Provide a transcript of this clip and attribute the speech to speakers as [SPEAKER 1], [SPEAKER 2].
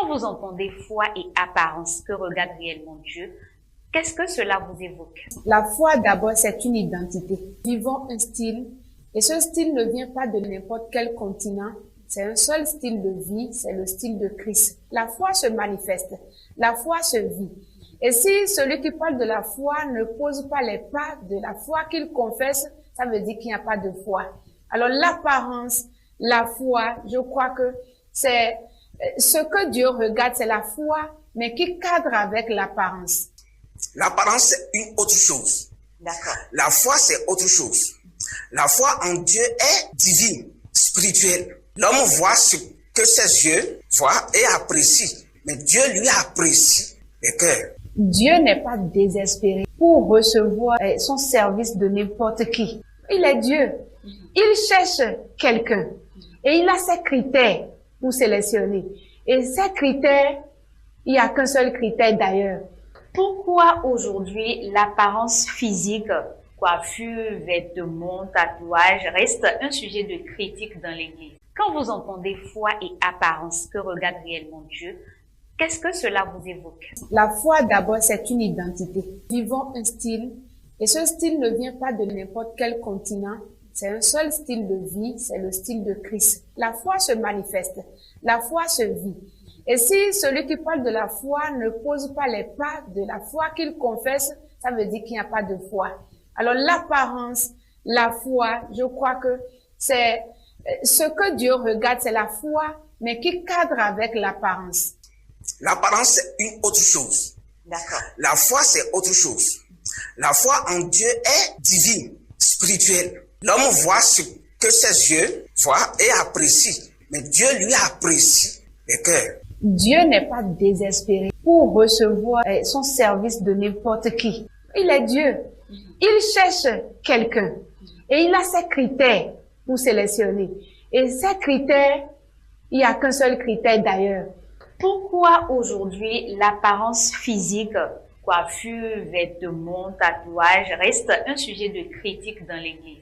[SPEAKER 1] Quand vous entendez foi et apparence que regarde réellement Dieu, qu'est-ce que cela vous évoque?
[SPEAKER 2] La foi, d'abord, c'est une identité. Vivons un style, et ce style ne vient pas de n'importe quel continent. C'est un seul style de vie, c'est le style de Christ. La foi se manifeste, la foi se vit. Et si celui qui parle de la foi ne pose pas les pas de la foi qu'il confesse, ça veut dire qu'il n'y a pas de foi. Alors l'apparence, la foi, je crois que c'est ce que Dieu regarde, c'est la foi, mais qui cadre avec l'apparence.
[SPEAKER 3] L'apparence, c'est une autre chose.
[SPEAKER 1] D'accord.
[SPEAKER 3] La foi, c'est autre chose. La foi en Dieu est divine, spirituelle. L'homme voit ce que ses yeux voient et apprécie. Mais Dieu, lui, apprécie les cœurs.
[SPEAKER 2] Dieu n'est pas désespéré pour recevoir son service de n'importe qui. Il est Dieu. Il cherche quelqu'un. Et il a ses critères pour sélectionner. Et ces critères, il n'y a qu'un seul critère d'ailleurs.
[SPEAKER 1] Pourquoi aujourd'hui l'apparence physique, coiffure, vêtements, tatouages reste un sujet de critique dans l'Église? Quand vous entendez foi et apparence que regarde réellement Dieu, qu'est-ce que cela vous évoque?
[SPEAKER 2] La foi, d'abord, c'est une identité. Vivons un style, et ce style ne vient pas de n'importe quel continent. C'est un seul style de vie, c'est le style de Christ. La foi se manifeste, la foi se vit. Et si celui qui parle de la foi ne pose pas les pas de la foi qu'il confesse, ça veut dire qu'il n'y a pas de foi. Alors l'apparence, la foi, je crois que c'est ce que Dieu regarde, c'est la foi, mais qui cadre avec l'apparence.
[SPEAKER 3] L'apparence, c'est une autre chose.
[SPEAKER 1] D'accord.
[SPEAKER 3] La foi, c'est autre chose. La foi en Dieu est divine, spirituelle. L'homme voit ce que ses yeux voient et apprécie. Mais Dieu, lui, apprécie les cœurs.
[SPEAKER 2] Dieu n'est pas désespéré pour recevoir son service de n'importe qui. Il est Dieu. Il cherche quelqu'un. Et il a ses critères pour sélectionner. Et ces critères, il n'y a qu'un seul critère d'ailleurs.
[SPEAKER 1] Pourquoi aujourd'hui l'apparence physique, coiffure, vêtements, tatouages reste un sujet de critique dans l'Église?